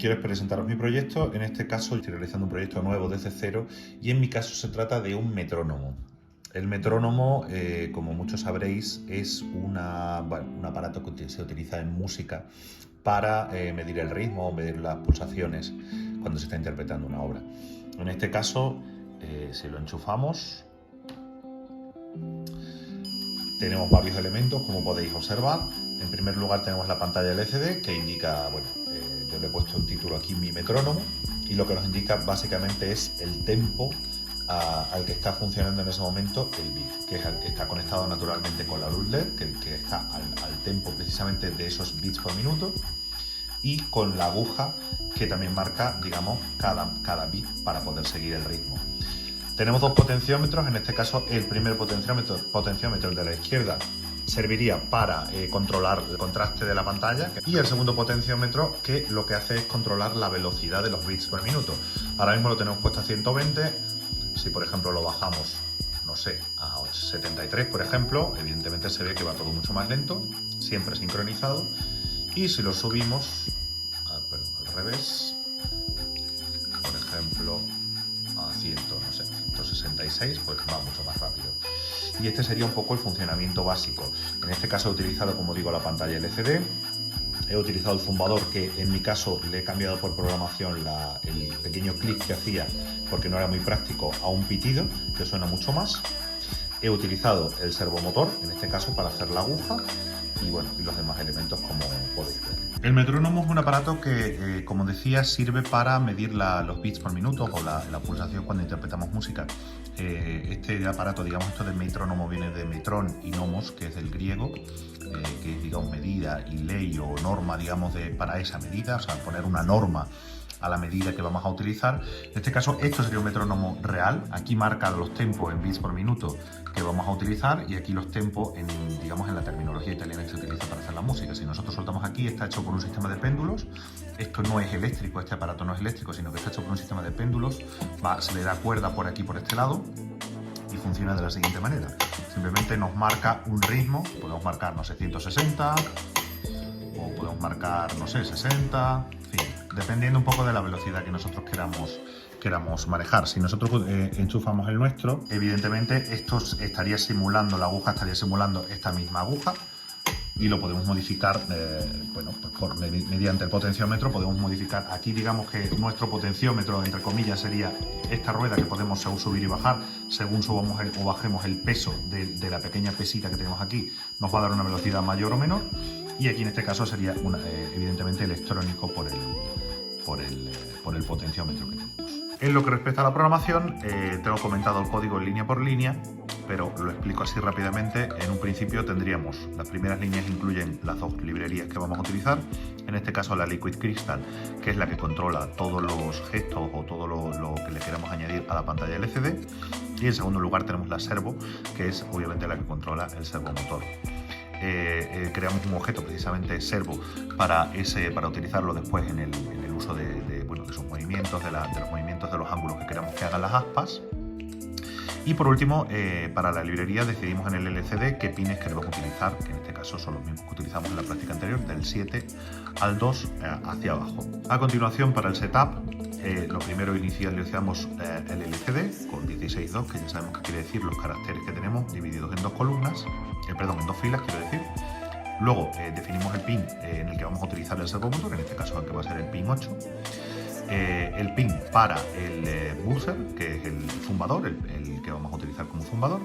quiero presentaros mi proyecto. En este caso estoy realizando un proyecto nuevo desde cero y en mi caso se trata de un metrónomo. El metrónomo, como muchos sabréis, es un aparato que se utiliza en música para medir el ritmo o medir las pulsaciones cuando se está interpretando una obra. En este caso, si lo enchufamos, tenemos varios elementos, como podéis observar. En primer lugar tenemos la pantalla LCD que indica, yo le he puesto un título aquí, mi metrónomo, y lo que nos indica básicamente es el tempo al que está funcionando en ese momento el beat, que está conectado naturalmente con la luz LED, que está al tempo precisamente de esos beats por minuto, y con la aguja que también marca, digamos, cada beat para poder seguir el ritmo. Tenemos dos potenciómetros. En este caso el primer potenciómetro, el de la izquierda, serviría para controlar el contraste de la pantalla, y el segundo potenciómetro que lo que hace es controlar la velocidad de los bits por minuto. Ahora mismo lo tenemos puesto a 120, si por ejemplo lo bajamos, no sé, a 73 por ejemplo, evidentemente se ve que va todo mucho más lento, siempre sincronizado, y si lo subimos, al revés, por ejemplo a 166, pues va mucho más rápido. Y este sería un poco el funcionamiento básico. En este caso he utilizado, como digo, la pantalla LCD. He utilizado el zumbador, que en mi caso le he cambiado por programación el pequeño clic que hacía, porque no era muy práctico, a un pitido, que suena mucho más. He utilizado el servomotor, en este caso, para hacer la aguja, y los demás elementos, como podéis ver. El metrónomo es un aparato que, como decía, sirve para medir los beats por minuto o la pulsación cuando interpretamos música. Este aparato, digamos, esto de metrónomo viene de metrón y nomos, que es del griego, que es, digamos, medida y ley o norma, digamos, para esa medida, o sea, poner una norma a la medida que vamos a utilizar. En este caso, esto sería un metrónomo real. Aquí marca los tempos en bits por minuto que vamos a utilizar, y aquí los tempos digamos, en la terminología italiana que se utiliza para hacer la música. Si nosotros soltamos aquí, está hecho por un sistema de péndulos. Esto no es eléctrico, este aparato no es eléctrico, sino que está hecho por un sistema de péndulos. Se le da cuerda por aquí, por este lado, y funciona de la siguiente manera. Simplemente nos marca un ritmo. Podemos marcar, no sé, 160, o podemos marcar, no sé, 60, en fin, dependiendo un poco de la velocidad que nosotros queramos manejar. Si nosotros enchufamos el nuestro, evidentemente esto estaría simulando, la aguja estaría simulando esta misma aguja, y lo podemos modificar, mediante el potenciómetro podemos modificar. Aquí, digamos que nuestro potenciómetro, entre comillas, sería esta rueda que podemos subir y bajar según subamos o bajemos el peso de la pequeña pesita que tenemos aquí. Nos va a dar una velocidad mayor o menor, y aquí en este caso sería evidentemente electrónico por el potenciómetro que tenemos. En lo que respecta a la programación, tengo comentado el código línea por línea, pero lo explico así rápidamente. En un principio tendríamos, las primeras líneas incluyen las dos librerías que vamos a utilizar, en este caso la Liquid Crystal, que es la que controla todos los gestos o todo lo que le queramos añadir a la pantalla LCD, y en segundo lugar tenemos la Servo, que es obviamente la que controla el servomotor. Creamos un objeto precisamente servo para utilizarlo después en el uso de sus movimientos, de los movimientos de los ángulos que queramos que hagan las aspas. Y por último, para la librería decidimos en el LCD qué pines queremos utilizar, que en este caso son los mismos que utilizamos en la práctica anterior, del 7 al 2 hacia abajo. A continuación, para el setup, lo primero inicializamos el LCD con 16.2, que ya sabemos qué quiere decir los caracteres que tenemos divididos en dos columnas, en dos filas, quiero decir. Luego definimos el pin en el que vamos a utilizar el servomotor, en este caso que va a ser el pin 8. El pin para el buzzer, que es el zumbador, el que vamos a utilizar como zumbador,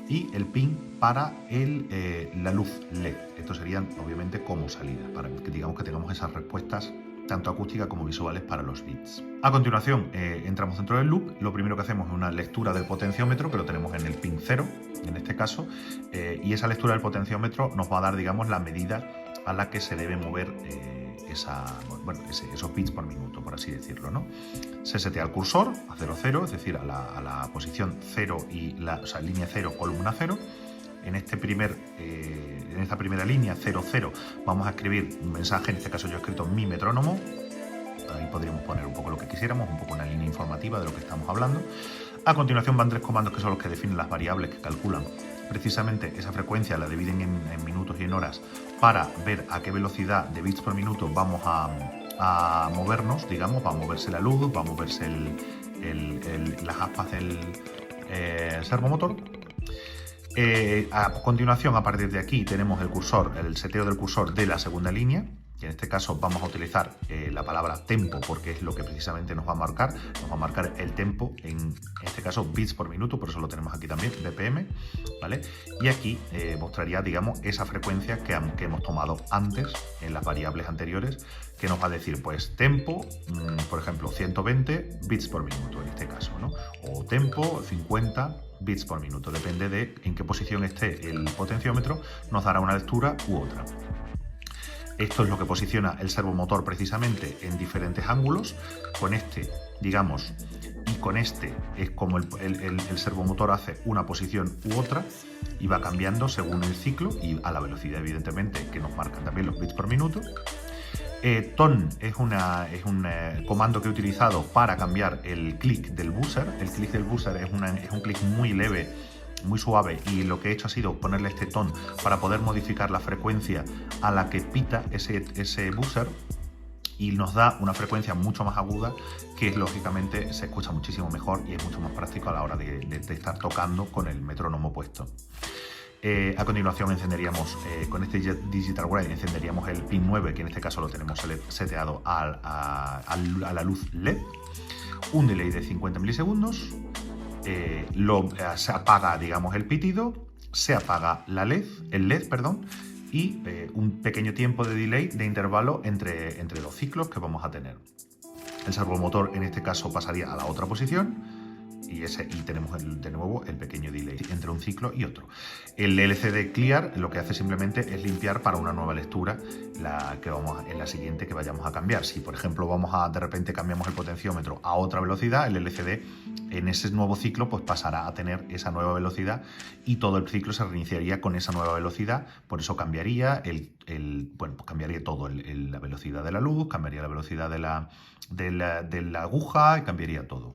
y el pin para la luz LED. Estos serían obviamente como salida, para que digamos que tengamos esas respuestas tanto acústicas como visuales para los beats. A continuación entramos dentro del loop. Lo primero que hacemos es una lectura del potenciómetro, que lo tenemos en el pin 0 en este caso, y esa lectura del potenciómetro nos va a dar, digamos, la medida a la que se debe mover esos bits por minuto, por así decirlo, ¿no? Se setea el cursor a 0,0, es decir, a la posición 0 línea 0, columna 0. En esta primera línea 00 vamos a escribir un mensaje, en este caso yo he escrito mi metrónomo. Ahí podríamos poner un poco lo que quisiéramos, un poco una línea informativa de lo que estamos hablando. A continuación van tres comandos que son los que definen las variables que calculan precisamente esa frecuencia, la dividen en minutos y en horas para ver a qué velocidad de bits por minuto vamos a a movernos, digamos, va a moverse la luz, va a moverse las aspas del servomotor. A continuación, a partir de aquí, tenemos el cursor, el seteo del cursor de la segunda línea, que en este caso vamos a utilizar la palabra tempo, porque es lo que precisamente nos va a marcar el tempo, en este caso bits por minuto, por eso lo tenemos aquí también, BPM, ¿vale? Y aquí mostraría, digamos, esa frecuencia que hemos tomado antes en las variables anteriores, que nos va a decir, pues, tempo, por ejemplo, 120 bits por minuto en este caso, ¿no? O tempo 50 bits por minuto, depende de en qué posición esté el potenciómetro, nos dará una lectura u otra. Esto es lo que posiciona el servomotor precisamente en diferentes ángulos. Con este, digamos, y con este es como el servomotor hace una posición u otra y va cambiando según el ciclo y a la velocidad, evidentemente, que nos marcan también los bits por minuto. Ton es un comando que he utilizado para cambiar el clic del buzzer. El clic del buzzer es un clic muy leve, muy suave, y lo que he hecho ha sido ponerle este ton para poder modificar la frecuencia a la que pita ese buzzer, y nos da una frecuencia mucho más aguda que lógicamente se escucha muchísimo mejor y es mucho más práctico a la hora de estar tocando con el metrónomo puesto. A continuación encenderíamos con este Digital Wire, encenderíamos el pin 9, que en este caso lo tenemos seteado a la luz LED, un delay de 50 milisegundos. Se apaga, digamos, el pitido, se apaga el LED, y un pequeño tiempo de delay de intervalo entre los ciclos que vamos a tener. El servomotor en este caso pasaría a la otra posición y tenemos de nuevo el pequeño delay entre un ciclo y otro. El LCD Clear lo que hace simplemente es limpiar para una nueva lectura en la siguiente que vayamos a cambiar. Si por ejemplo de repente cambiamos el potenciómetro a otra velocidad, el LCD en ese nuevo ciclo pues pasará a tener esa nueva velocidad y todo el ciclo se reiniciaría con esa nueva velocidad. Por eso cambiaría pues cambiaría todo, la velocidad de la luz, cambiaría la velocidad de la aguja y cambiaría todo.